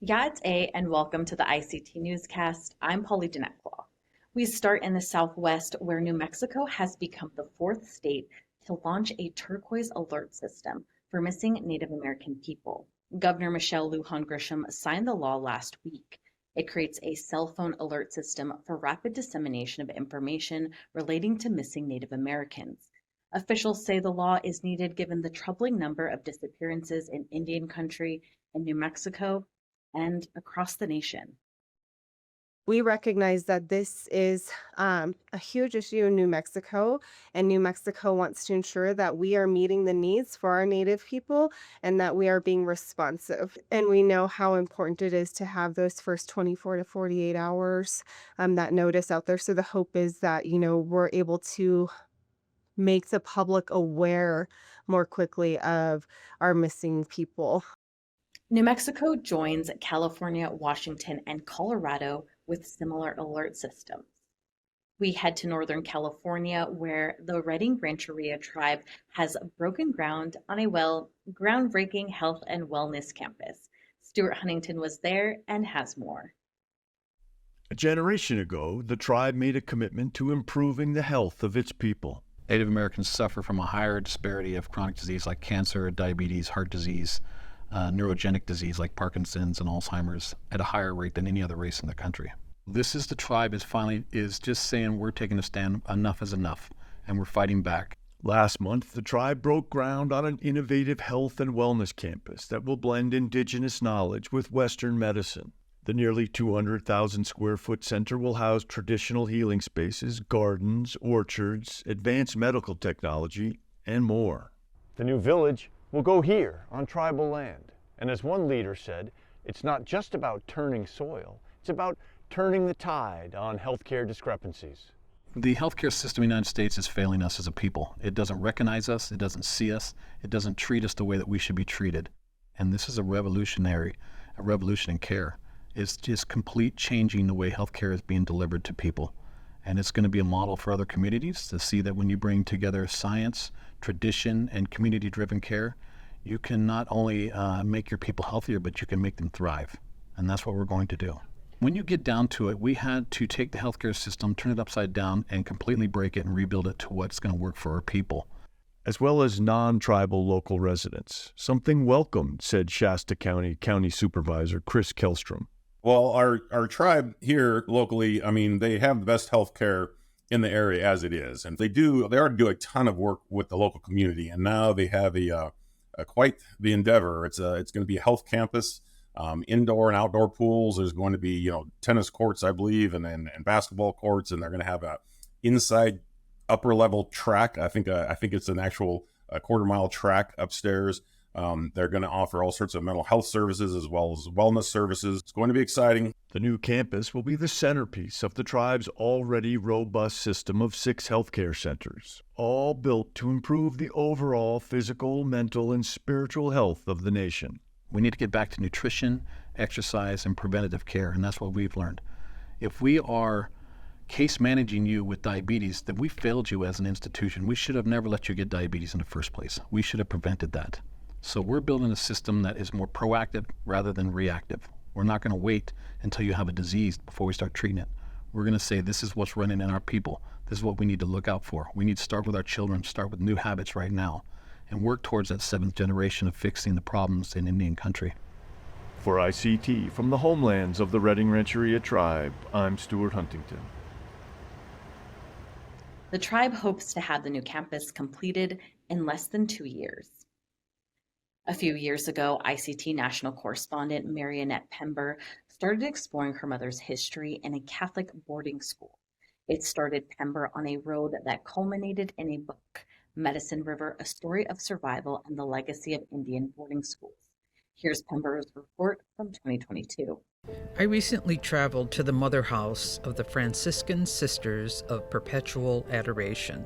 Ya'at'e and welcome to the ICT Newscast. I'm Polly Dinetclaw. We start in the Southwest, where New Mexico has become the fourth state to launch a Turquoise Alert system for missing Native American people. Governor Michelle Lujan Grisham signed the law last week. It creates a cell phone alert system for rapid dissemination of information relating to missing Native Americans. Officials say the law is needed given the troubling number of disappearances in Indian country in New Mexico and across the nation. We recognize that this is a huge issue in New Mexico, and New Mexico wants to ensure that we are meeting the needs for our Native people and that we are being responsive. And we know how important it is to have those first 24 to 48 hours, that notice out there. So the hope is that, we're able to make the public aware more quickly of our missing people. New Mexico joins California, Washington, and Colorado with similar alert systems. We head to Northern California, where the Rancheria tribe has broken ground on a groundbreaking health and wellness campus. Stuart Huntington was there and has more. A generation ago, the tribe made a commitment to improving the health of its people. Native Americans suffer from a higher disparity of chronic disease like cancer, diabetes, heart disease, neurogenic disease like Parkinson's and Alzheimer's at a higher rate than any other race in the country. This is the tribe is just saying we're taking a stand, enough is enough, and we're fighting back. Last month, the tribe broke ground on an innovative health and wellness campus that will blend Indigenous knowledge with Western medicine. The nearly 200,000 square foot center will house traditional healing spaces, gardens, orchards, advanced medical technology, and more. The new village will go here on tribal land. And as one leader said, it's not just about turning soil, it's about turning the tide on healthcare discrepancies. The healthcare system in the United States is failing us as a people. It doesn't recognize us, it doesn't see us, it doesn't treat us the way that we should be treated. And this is a revolution in care. It's just complete changing the way healthcare is being delivered to people. And it's going to be a model for other communities to see that when you bring together science, tradition, and community-driven care, you can not only make your people healthier, but you can make them thrive. And that's what we're going to do. When you get down to it, we had to take the healthcare system, turn it upside down, and completely break it and rebuild it to what's going to work for our people. As well as non-tribal local residents. Something welcomed, said Shasta County Supervisor Chris Kellstrom. Well, our tribe here locally, they have the best health care in the area as it is. And they already do a ton of work with the local community. And now they have quite the endeavor. It's going to be a health campus, indoor and outdoor pools. There's going to be, tennis courts, I believe, and basketball courts. And they're going to have a inside upper level track. I think it's an actual quarter-mile track upstairs. They're going to offer all sorts of mental health services as well as wellness services. It's going to be exciting. The new campus will be the centerpiece of the tribe's already robust system of 6 healthcare centers, all built to improve the overall physical, mental, and spiritual health of the nation. We need to get back to nutrition, exercise, and preventative care, and that's what we've learned. If we are case managing you with diabetes, then we failed you as an institution. We should have never let you get diabetes in the first place. We should have prevented that. So we're building a system that is more proactive rather than reactive. We're not going to wait until you have a disease before we start treating it. We're going to say, this is what's running in our people. This is what we need to look out for. We need to start with our children, start with new habits right now, and work towards that 7th generation of fixing the problems in Indian country. For ICT, from the homelands of the Wedding Rancheria tribe, I'm Stuart Huntington. The tribe hopes to have the new campus completed in less than 2 years. A few years ago, ICT national correspondent Mary Annette Pember started exploring her mother's history in a Catholic boarding school. It started Pember on a road that culminated in a book, Medicine River, A Story of Survival and the Legacy of Indian Boarding Schools. Here's Pember's report from 2022. I recently traveled to the mother house of the Franciscan Sisters of Perpetual Adoration,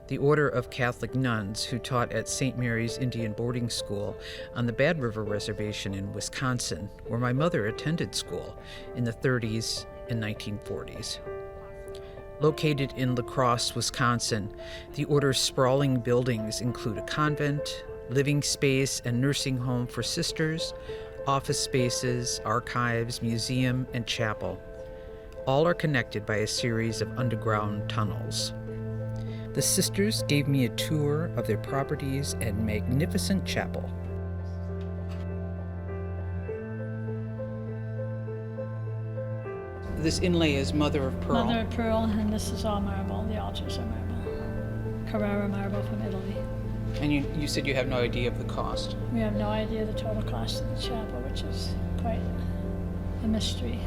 the order of Catholic nuns who taught at St. Mary's Indian Boarding School on the Bad River Reservation in Wisconsin, where my mother attended school in the 30s and 1940s. Located in La Crosse, Wisconsin, the order's sprawling buildings include a convent, living space and nursing home for sisters, office spaces, archives, museum, and chapel. All are connected by a series of underground tunnels. The sisters gave me a tour of their properties and magnificent chapel. This inlay is mother of pearl. Mother of pearl, and this is all marble. The altars are marble. Carrara marble from Italy. And you said you have no idea of the cost. We have no idea the total cost of the chapel, which is quite a mystery.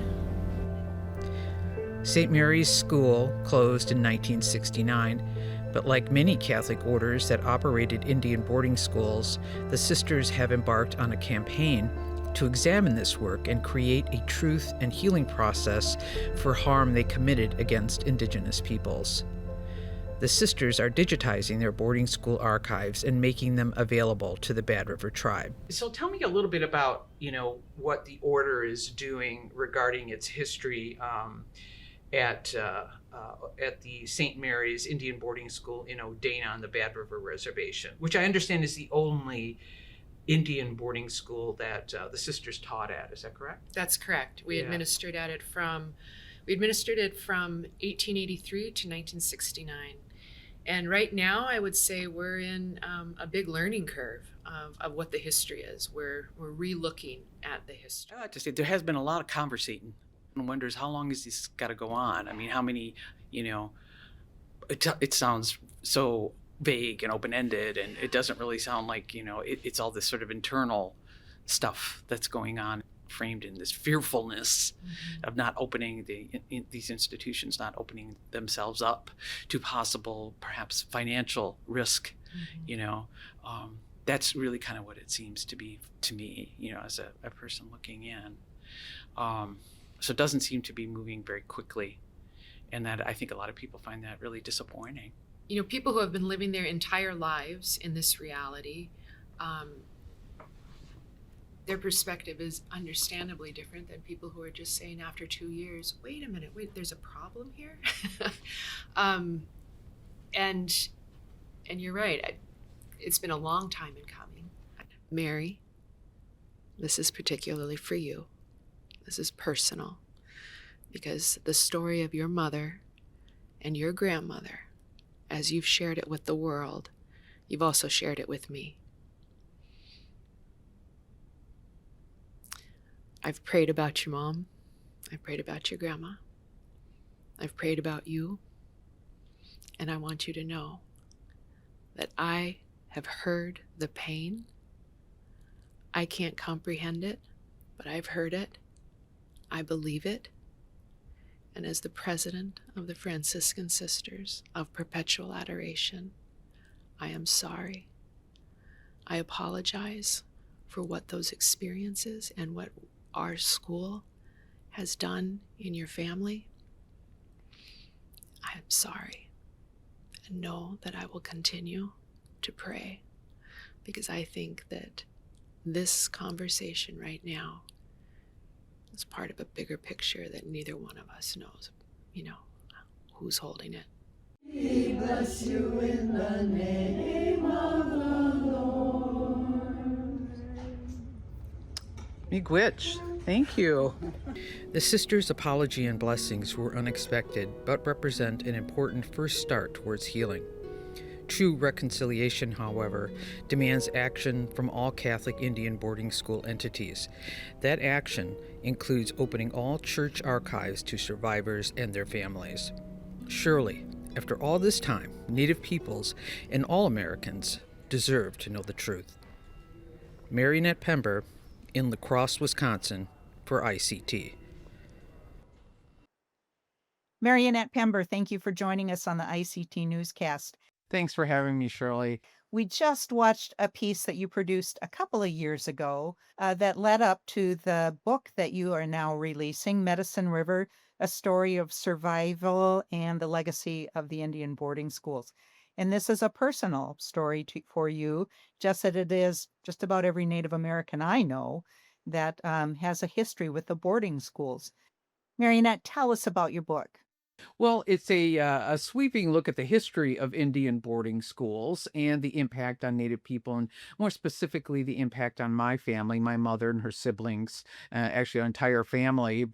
St. Mary's School closed in 1969, but like many Catholic orders that operated Indian boarding schools, the sisters have embarked on a campaign to examine this work and create a truth and healing process for harm they committed against Indigenous peoples. The sisters are digitizing their boarding school archives and making them available to the Bad River tribe. So tell me a little bit about, what the order is doing regarding its history at the St. Mary's Indian Boarding School in Odana on the Bad River Reservation, which I understand is the only Indian boarding school that the sisters taught at. Is that correct? That's correct. We administered it from 1883 to 1969. And right now, I would say we're in a big learning curve of what the history is. We're re-looking at the history. I like to say there has been a lot of conversating. One wonders how long is this got to go on? I mean, how many, it sounds so vague and open-ended, and it doesn't really sound like, it's all this sort of internal stuff that's going on, framed in this fearfulness of not opening these institutions, not opening themselves up to possible, perhaps financial risk. That's really kind of what it seems to be to me, as a person looking in. So it doesn't seem to be moving very quickly, and that I think a lot of people find that really disappointing. People who have been living their entire lives in this reality, their perspective is understandably different than people who are just saying after 2 years, wait a minute, there's a problem here? And you're right, it's been a long time in coming. Mary, this is particularly for you. This is personal, because the story of your mother and your grandmother, as you've shared it with the world, you've also shared it with me. I've prayed about your mom. I've prayed about your grandma. I've prayed about you. And I want you to know that I have heard the pain. I can't comprehend it, but I've heard it. I believe it. And as the president of the Franciscan Sisters of Perpetual Adoration, I am sorry. I apologize for what those experiences and what our school has done in your family. I am sorry. And know that I will continue to pray, because I think that this conversation right now is part of a bigger picture that neither one of us knows, who's holding it. We bless you in the name of the Lord. Miigwech, thank you. The sisters' apology and blessings were unexpected, but represent an important first start towards healing. True reconciliation, however, demands action from all Catholic Indian boarding school entities. That action includes opening all church archives to survivors and their families. Surely, after all this time, Native peoples and all Americans deserve to know the truth. Mary Annette Pember, in La Crosse, Wisconsin, for ICT. Mary Annette Pember, thank you for joining us on the ICT Newscast. Thanks for having me, Shirley. We just watched a piece that you produced a couple of years ago that led up to the book that you are now releasing, Medicine River, A Story of Survival and the Legacy of the Indian Boarding Schools. And this is a personal story for you, just as it is just about every Native American I know that has a history with the boarding schools. Mary Annette, tell us about your book. Well, it's a sweeping look at the history of Indian boarding schools and the impact on Native people, and more specifically, the impact on my family, my mother and her siblings, actually, our entire family.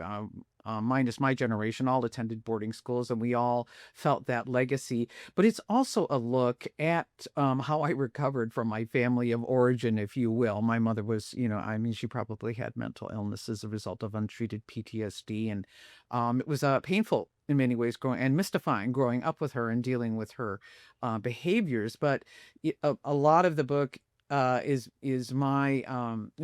Minus my generation, all attended boarding schools, and we all felt that legacy. But it's also a look at how I recovered from my family of origin, if you will. My mother was, I mean, she probably had mental illness as a result of untreated PTSD, and it was painful in many ways and mystifying growing up with her and dealing with her behaviors. But a lot of the book is my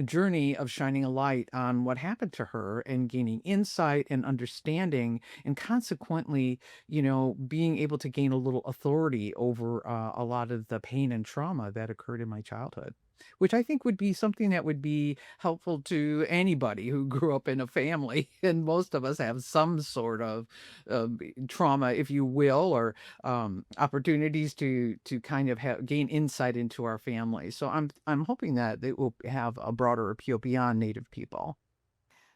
journey of shining a light on what happened to her and gaining insight and understanding, and consequently, being able to gain a little authority over a lot of the pain and trauma that occurred in my childhood, which I think would be something that would be helpful to anybody who grew up in a family. And most of us have some sort of trauma, if you will, or opportunities to kind of gain insight into our family. So I'm hoping that it will have a broader appeal beyond Native people.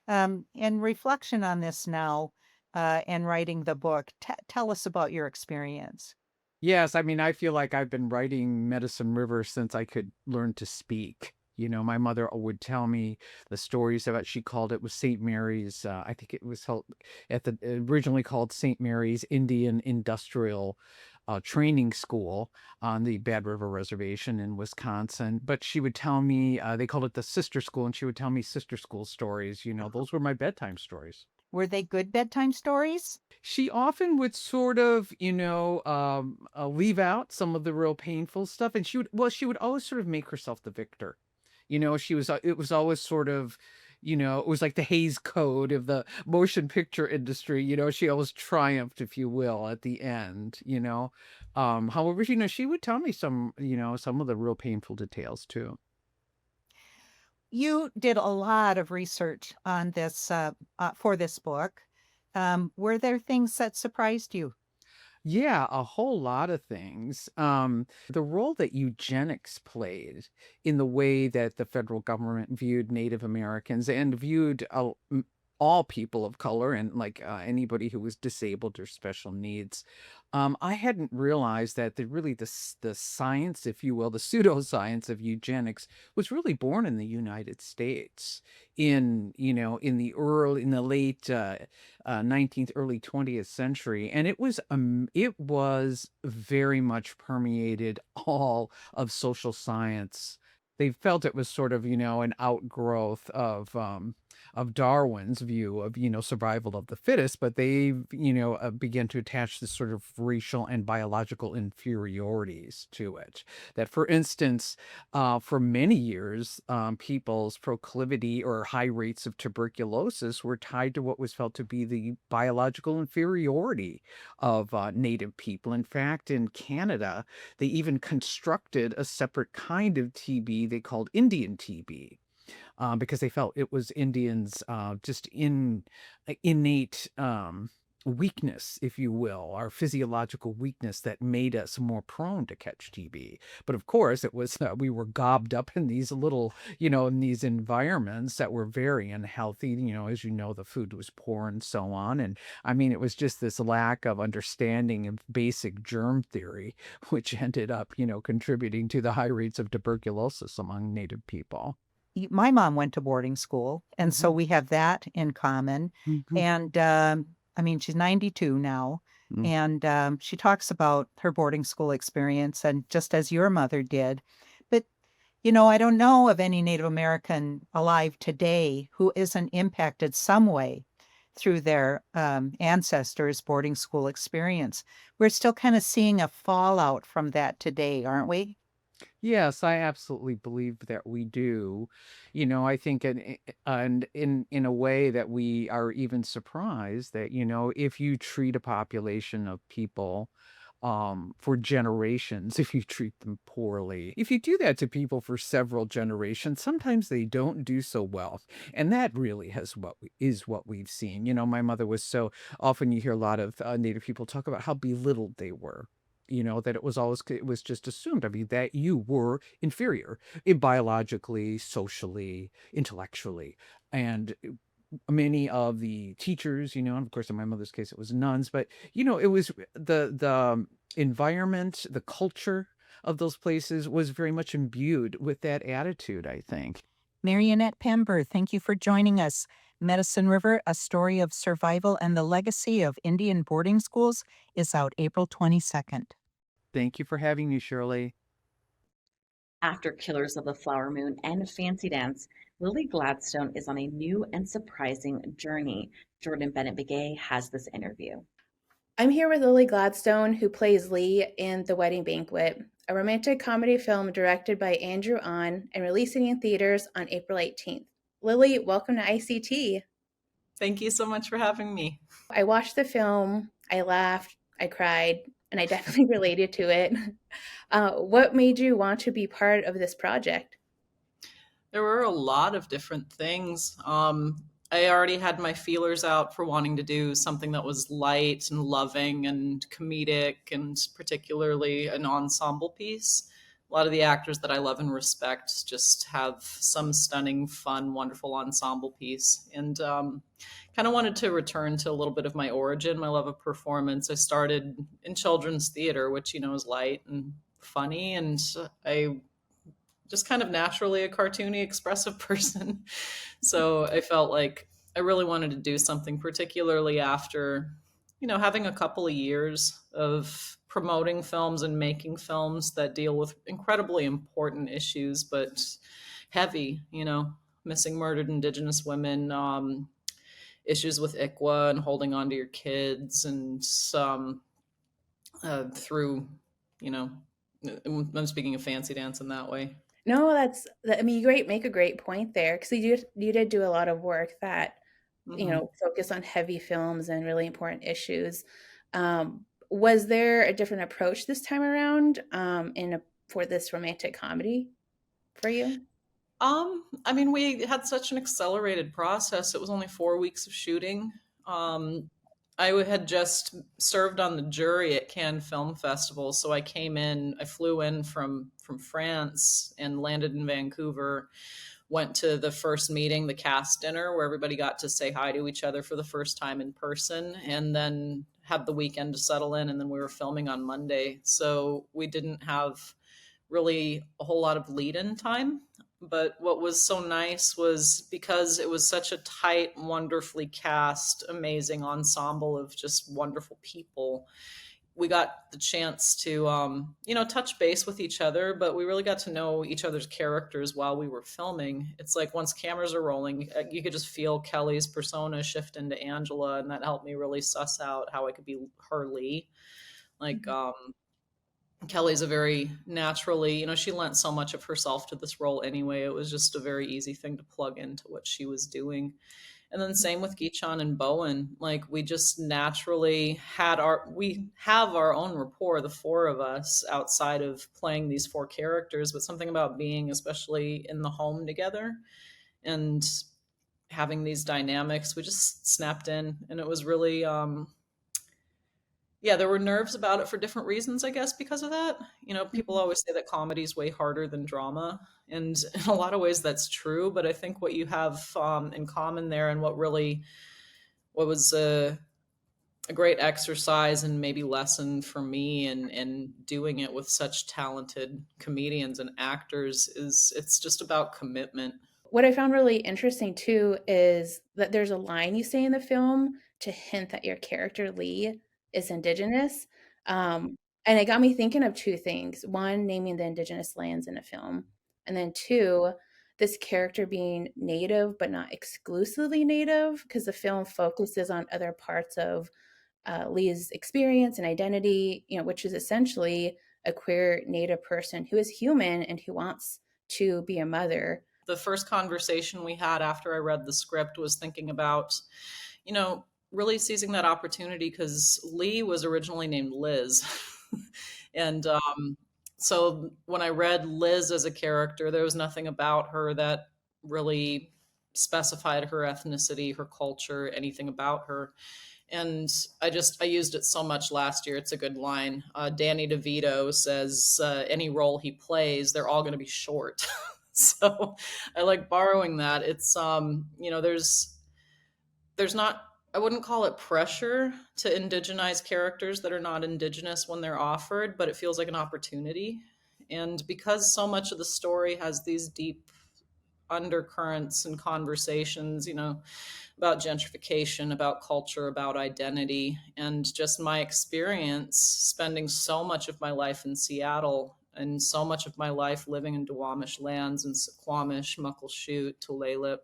In reflection on this now, and writing the book, tell us about your experience. Yes, I mean, I feel like I've been writing Medicine River since I could learn to speak. My mother would tell me the stories about, she called it, was St. Mary's. I think it was held at the originally called St. Mary's Indian Industrial Training School on the Bad River Reservation in Wisconsin. But she would tell me, they called it the sister school, and she would tell me sister school stories. Those were my bedtime stories. Were they good bedtime stories? She often would sort of, leave out some of the real painful stuff, and she would always sort of make herself the victor. It was always sort of, it was like the Hays Code of the motion picture industry. She always triumphed, if you will, at the end. However, she would tell me some of the real painful details too. You did a lot of research on this for this book. Were there things that surprised you? Yeah, a whole lot of things. The role that eugenics played in the way that the federal government viewed Native Americans and viewed all people of color, and like anybody who was disabled or special needs. I hadn't realized that the science, if you will, the pseudoscience of eugenics was really born in the United States in the late 19th, early 20th century, and it was very much permeated all of social science. They felt it was sort of, an outgrowth of Darwin's view of, survival of the fittest, but they, began to attach this sort of racial and biological inferiorities to it. That, for instance, for many years, people's proclivity or high rates of tuberculosis were tied to what was felt to be the biological inferiority of Native people. In fact, in Canada, they even constructed a separate kind of TB they called Indian TB. Because they felt it was Indians' just innate weakness, if you will, our physiological weakness that made us more prone to catch TB. But of course, it was we were gobbed up in these little, in these environments that were very unhealthy. As the food was poor and so on. And I mean, it was just this lack of understanding of basic germ theory, which ended up, contributing to the high rates of tuberculosis among Native people. My mom went to boarding school, and so we have that in common. Mhm. And I mean, she's 92 now, Mm. and she talks about her boarding school experience, and just as your mother did. But, I don't know of any Native American alive today who isn't impacted some way through their ancestors' boarding school experience. We're still kind of seeing a fallout from that today, aren't we? Yes, I absolutely believe that we do. I think and in a way that we are even surprised that, if you treat a population of people for generations, if you treat them poorly, if you do that to people for several generations, sometimes they don't do so well. And that really is what we've seen. My mother was so often, you hear a lot of Native people talk about how belittled they were. That it was just assumed, I mean, that you were inferior biologically, socially, intellectually. And many of the teachers, and of course in my mother's case it was nuns, but it was the environment, the culture of those places was very much imbued with that attitude, I think. Mary Annette Pember, thank you for joining us. Medicine River, A Story of Survival and the Legacy of Indian Boarding Schools is out April 22nd. Thank you for having me, Shirley. After Killers of the Flower Moon and Fancy Dance, Lily Gladstone is on a new and surprising journey. Jordan Bennett Begay has this interview. I'm here with Lily Gladstone, who plays Lee in The Wedding Banquet, a romantic comedy film directed by Andrew Ahn and releasing in theaters on April 18th. Lily, welcome to ICT. Thank you so much for having me. I watched the film, I laughed, I cried, and I definitely related to it. What made you want to be part of this project? There were a lot of different things. I already had my feelers out for wanting to do something that was light and loving and comedic, and particularly an ensemble piece. A lot of the actors that I love and respect just have some stunning, fun, wonderful ensemble piece. And kind of wanted to return to a little bit of my origin, my love of performance. I started in children's theater, which, is light and funny. And I just kind of naturally a cartoony, expressive person. So I felt like I really wanted to do something, particularly after, having a couple of years of promoting films and making films that deal with incredibly important issues, but heavy, missing murdered Indigenous women, issues with ICWA and holding on to your kids, and through, I'm speaking of Fancy Dance in that way. No, you make a great point there, because you did do a lot of work that, focus on heavy films and really important issues. Was there a different approach this time around for this romantic comedy for you? We had such an accelerated process. It was only 4 weeks of shooting. I had just served on the jury at Cannes Film Festival, so I flew in from France and landed in Vancouver, went to the first meeting, the cast dinner, where everybody got to say hi to each other for the first time in person, and then had the weekend to settle in, and then we were filming on Monday. So we didn't have really a whole lot of lead-in time. But what was so nice was, because it was such a tight, wonderfully cast, amazing ensemble of just wonderful people, we got the chance to, touch base with each other, but we really got to know each other's characters while we were filming. It's like once cameras are rolling, you could just feel Kelly's persona shift into Angela, and that helped me really suss out how I could be her Lee. Kelly's a very naturally, she lent so much of herself to this role anyway. It was just a very easy thing to plug into what she was doing. And then same with Gichon and Bowen. We just naturally have our own rapport, the four of us, outside of playing these four characters, but something about being, especially in the home together and having these dynamics, we just snapped in, and it was really, there were nerves about it for different reasons, I guess, because of that. People always say that comedy is way harder than drama. And in a lot of ways that's true. But I think what you have in common there, and what was a great exercise and maybe lesson for me in doing it with such talented comedians and actors, is it's just about commitment. What I found really interesting too is that there's a line you say in the film to hint that your character Lee is Indigenous. And it got me thinking of two things. One, naming the Indigenous lands in a film. And then two, this character being Native, but not exclusively Native, because the film focuses on other parts of Lee's experience and identity, which is essentially a queer Native person who is human and who wants to be a mother. The first conversation we had after I read the script was thinking about, really seizing that opportunity, because Lee was originally named Liz. And so when I read Liz as a character, there was nothing about her that really specified her ethnicity, her culture, anything about her. And I used it so much last year. It's a good line. Danny DeVito says, any role he plays, they're all going to be short. So I like borrowing that. It's, there's not, I wouldn't call it pressure to indigenize characters that are not Indigenous when they're offered, but it feels like an opportunity. And because so much of the story has these deep undercurrents and conversations, about gentrification, about culture, about identity, and just my experience spending so much of my life in Seattle and so much of my life living in Duwamish lands and Suquamish, Muckleshoot, Tulalip,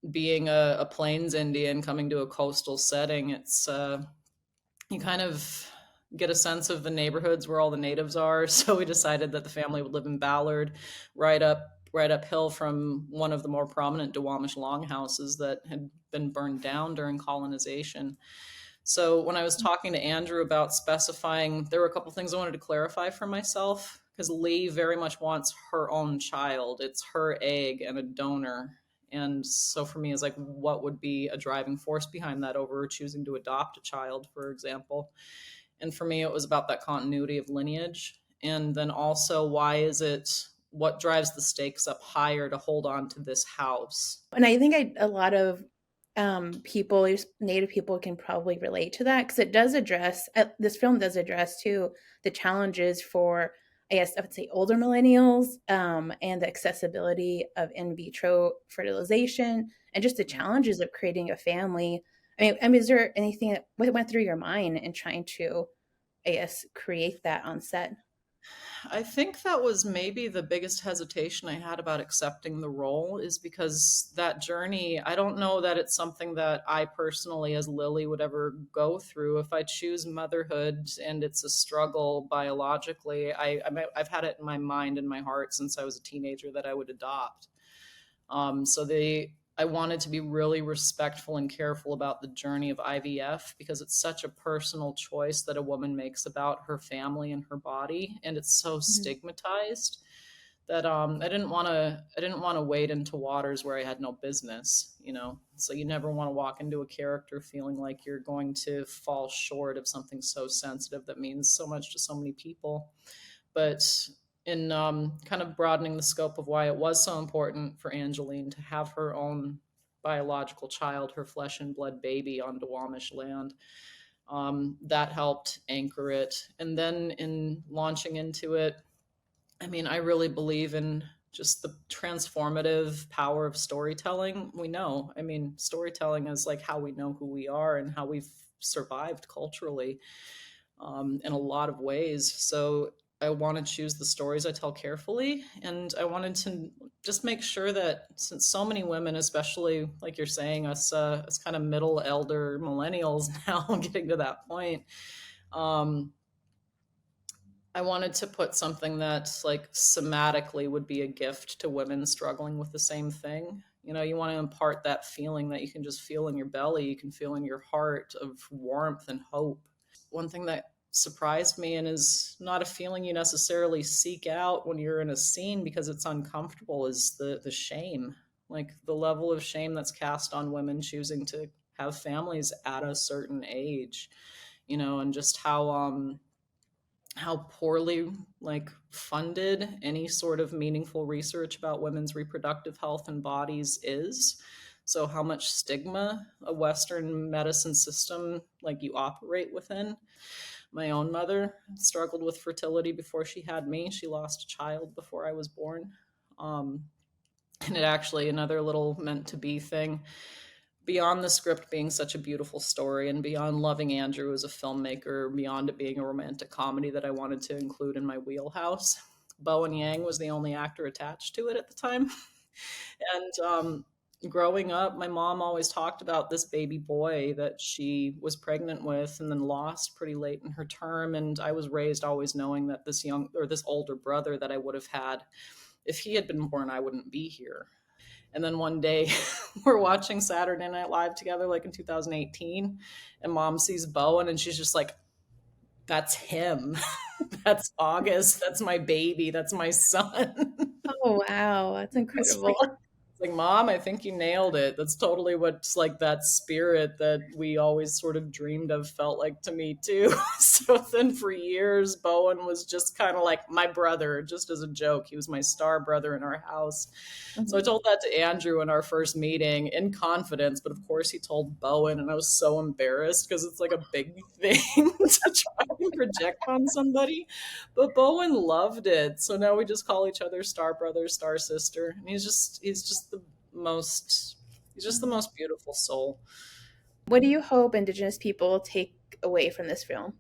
being a Plains Indian coming to a coastal setting, it's you kind of get a sense of the neighborhoods where all the natives are. So we decided that the family would live in Ballard, right uphill from one of the more prominent Duwamish longhouses that had been burned down during colonization. So when I was talking to Andrew about specifying, there were a couple things I wanted to clarify for myself, because Lee very much wants her own child. It's her egg and a donor. And so for me, it's like, what would be a driving force behind that over choosing to adopt a child, for example? And for me, it was about that continuity of lineage. And then also, what drives the stakes up higher to hold on to this house? And I think a lot of people, Native people, can probably relate to that, because it does address, this film does address too, the challenges for, I guess I would say, older millennials, and the accessibility of in vitro fertilization, and just the challenges of creating a family. I mean, is there anything that went through your mind in trying to, I guess, create that on set? I think that was maybe the biggest hesitation I had about accepting the role, is because that journey, I don't know that it's something that I personally as Lily would ever go through. If I choose motherhood and it's a struggle biologically, I've had it in my mind and my heart since I was a teenager that I would adopt. I wanted to be really respectful and careful about the journey of IVF, because it's such a personal choice that a woman makes about her family and her body, and it's so stigmatized that I didn't want to wade into waters where I had no business, So you never want to walk into a character feeling like you're going to fall short of something so sensitive that means so much to so many people. But in kind of broadening the scope of why it was so important for Angeline to have her own biological child, her flesh and blood baby, on Duwamish land, that helped anchor it. And then in launching into it, I mean, I really believe in just the transformative power of storytelling. We know, I mean, storytelling is like how we know who we are and how we've survived culturally, in a lot of ways. So I want to choose the stories I tell carefully. And I wanted to just make sure that, since so many women, especially like you're saying, us kind of middle elder millennials now getting to that point, I wanted to put something that like somatically would be a gift to women struggling with the same thing. You want to impart that feeling that you can just feel in your belly, you can feel in your heart, of warmth and hope. One thing that surprised me, and is not a feeling you necessarily seek out when you're in a scene because it's uncomfortable, is the shame, like the level of shame that's cast on women choosing to have families at a certain age, and just how poorly like funded any sort of meaningful research about women's reproductive health and bodies is. So how much stigma a Western medicine system like you operate within. My own mother struggled with fertility before she had me. She lost a child before I was born. And it actually, another little meant to be thing, beyond the script being such a beautiful story, and beyond loving Andrew as a filmmaker, beyond it being a romantic comedy that I wanted to include in my wheelhouse, Bowen Yang was the only actor attached to it at the time. And growing up, my mom always talked about this baby boy that she was pregnant with and then lost pretty late in her term. And I was raised always knowing that this older brother that I would have had, if he had been born, I wouldn't be here. And then one day we're watching Saturday Night Live together, like in 2018, and mom sees Bowen and she's just like, that's him. That's August. That's my baby. That's my son. Oh, wow. That's incredible. Like, Mom, I think you nailed it. That's totally what's like that spirit that we always sort of dreamed of felt like to me too. So then for years, Bowen was just kind of like my brother, just as a joke. He was my star brother in our house. So I told that to Andrew in our first meeting in confidence, but of course he told Bowen, and I was so embarrassed because it's like a big thing to try and project on somebody. But Bowen loved it. So now we just call each other star brother, star sister. And he's just the most beautiful soul. What do you hope Indigenous people take away from this film?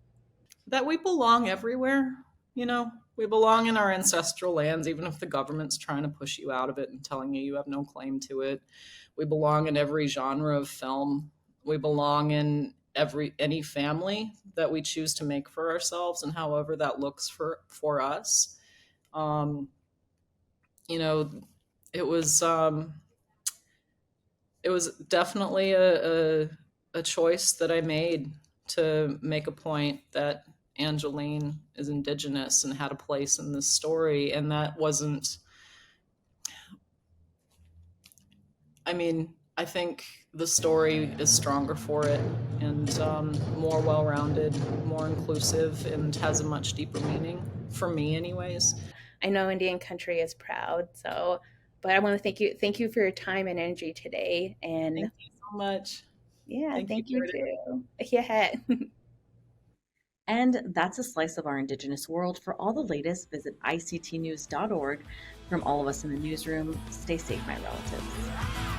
That we belong everywhere. You know, we belong in our ancestral lands, even if the government's trying to push you out of it and telling you have no claim to it. We belong in every genre of film. We belong in any family that we choose to make for ourselves, and however that looks for us. You know, it was definitely a choice that I made to make a point that Angeline is Indigenous and had a place in this story. And that wasn't, I mean, I think the story is stronger for it and more well-rounded, more inclusive, and has a much deeper meaning, for me anyways. I know Indian country is proud, but I want to thank you for your time and energy today. And thank you so much. Yeah, thank you too. Yeah. And that's a slice of our Indigenous world. For all the latest, visit ictnews.org. From all of us in the newsroom, stay safe, my relatives.